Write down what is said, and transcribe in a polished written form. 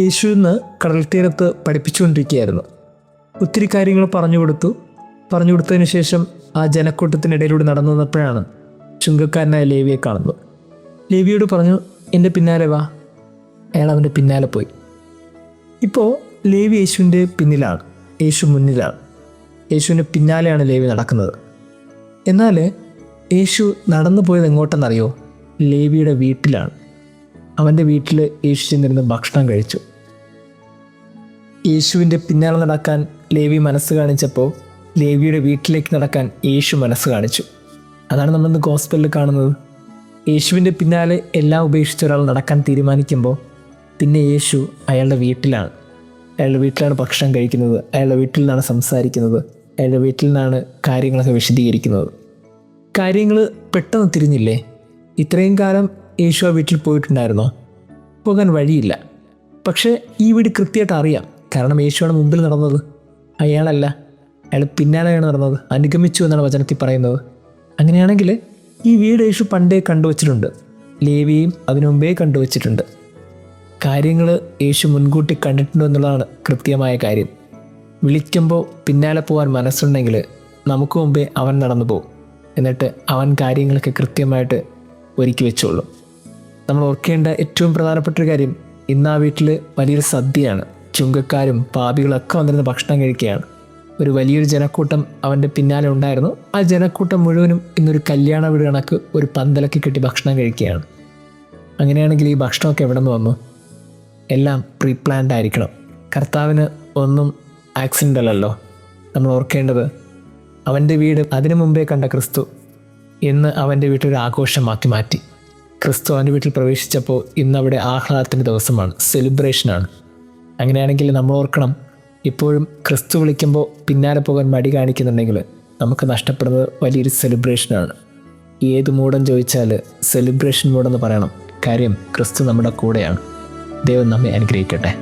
യേശു ഇന്ന് കടൽ തീരത്ത് പഠിപ്പിച്ചുകൊണ്ടിരിക്കുകയായിരുന്നു. ഒത്തിരി കാര്യങ്ങൾ പറഞ്ഞു കൊടുത്തതിന് ശേഷം ആ ജനക്കൂട്ടത്തിനിടയിലൂടെ നടന്നു വന്നപ്പോഴാണ് ചുങ്കക്കാരനായ ലേവിയെ കാണുന്നത്. ലേവിയോട് പറഞ്ഞു, എൻ്റെ പിന്നാലെ വാ. അയാൾ അവൻ്റെ പിന്നാലെ പോയി. ഇപ്പോൾ ലേവി യേശുവിൻ്റെ പിന്നിലാണ്, യേശു മുന്നിലാണ്. യേശുവിൻ്റെ പിന്നാലെയാണ് ലേവി നടക്കുന്നത്. എന്നാൽ യേശു നടന്നു പോയത് എങ്ങോട്ടെന്നറിയോ? ലേവിയുടെ വീട്ടിലാണ്. അവൻ്റെ വീട്ടിൽ യേശു ചെന്നിരുന്ന് ഭക്ഷണം കഴിച്ചു. യേശുവിൻ്റെ പിന്നാലെ നടക്കാൻ ലേവി മനസ്സ് കാണിച്ചപ്പോൾ ലേവിയുടെ വീട്ടിലേക്ക് നടക്കാൻ യേശു മനസ്സ് കാണിച്ചു. അതാണ് നമ്മളിന്ന് ഗോസ്പലിൽ കാണുന്നത്. യേശുവിൻ്റെ പിന്നാലെ എല്ലാം ഉപേക്ഷിച്ച ഒരാൾ നടക്കാൻ തീരുമാനിക്കുമ്പോൾ പിന്നെ യേശു അയാളുടെ വീട്ടിലാണ്. അയാളുടെ വീട്ടിലാണ് ഭക്ഷണം കഴിക്കുന്നത്, അയാളുടെ വീട്ടിൽ നിന്നാണ് സംസാരിക്കുന്നത്, അയാളുടെ വീട്ടിൽ നിന്നാണ് കാര്യങ്ങളൊക്കെ വിശദീകരിക്കുന്നത്. കാര്യങ്ങൾ പെട്ടെന്ന് തിരിഞ്ഞില്ലേ? ഇത്രയും കാലം യേശു ആ വീട്ടിൽ പോയിട്ടുണ്ടായിരുന്നോ? പോകാൻ വഴിയില്ല. പക്ഷേ ഈ വീട് കൃത്യമായിട്ട് അറിയാം. കാരണം യേശുവാണ് മുമ്പിൽ നടന്നത്, അയാളല്ല. അയാൾ പിന്നാലെയാണ് നടന്നത്, അനുഗമിച്ചു എന്നാണ് വചനത്തിൽ പറയുന്നത്. അങ്ങനെയാണെങ്കിൽ ഈ വീട് യേശു പണ്ടേ കണ്ടുവച്ചിട്ടുണ്ട്, ലേവിയും അതിനു മുമ്പേ കണ്ടുവച്ചിട്ടുണ്ട്. കാര്യങ്ങൾ യേശു മുൻകൂട്ടി കണ്ടിട്ടുണ്ടോ എന്നുള്ളതാണ് കൃത്യമായ കാര്യം. വിളിക്കുമ്പോൾ പിന്നാലെ പോകാൻ മനസ്സുണ്ടെങ്കിൽ നമുക്ക് മുമ്പേ അവൻ നടന്നു പോകും. എന്നിട്ട് അവൻ കാര്യങ്ങളൊക്കെ കൃത്യമായിട്ട് ഒരുക്കി വെച്ചോളൂ. നമ്മൾ ഓർക്കേണ്ട ഏറ്റവും പ്രധാനപ്പെട്ടൊരു കാര്യം, ഇന്ന് ആ വീട്ടിൽ വലിയൊരു സദ്യയാണ്. ചുങ്കക്കാരും പാപികളൊക്കെ വന്നിരുന്ന് ഭക്ഷണം കഴിക്കുകയാണ്. ഒരു വലിയൊരു ജനക്കൂട്ടം അവൻ്റെ പിന്നാലെ ഉണ്ടായിരുന്നു. ആ ജനക്കൂട്ടം മുഴുവനും ഇന്നൊരു കല്യാണ വീട് കണക്ക് ഒരു പന്തലൊക്കെ കെട്ടി ഭക്ഷണം കഴിക്കുകയാണ്. അങ്ങനെയാണെങ്കിൽ ഈ ഭക്ഷണമൊക്കെ എവിടെ നിന്ന് വന്നു? എല്ലാം പ്രീ പ്ലാൻഡ് ആയിരിക്കണം. കർത്താവിന് ഒന്നും ആക്സിഡൻ്റ് അല്ലല്ലോ. നമ്മൾ ഓർക്കേണ്ടത്, അവൻ്റെ വീട് അതിനു മുമ്പേ കണ്ട ക്രിസ്തു ഇന്ന് അവൻ്റെ വീട്ടിലൊരു ആഘോഷമാക്കി മാറ്റി. ക്രിസ്തു അവൻ്റെ വീട്ടിൽ പ്രവേശിച്ചപ്പോൾ ഇന്നവിടെ ആഹ്ലാദത്തിൻ്റെ ദിവസമാണ്, സെലിബ്രേഷനാണ്. അങ്ങനെയാണെങ്കിൽ നമ്മൾ ഓർക്കണം, ഇപ്പോഴും ക്രിസ്തു വിളിക്കുമ്പോൾ പിന്നാലെ പോകാൻ മടി കാണിക്കുന്നുണ്ടെങ്കിൽ നമുക്ക് നഷ്ടപ്പെടുന്നത് വലിയൊരു സെലിബ്രേഷനാണ്. ഏത് മൂഡം ചോദിച്ചാൽ സെലിബ്രേഷൻ മൂഡെന്ന് പറയണം. കാര്യം ക്രിസ്തു നമ്മുടെ കൂടെയാണ്. ദൈവം നമ്മെ അനുഗ്രഹിക്കട്ടെ.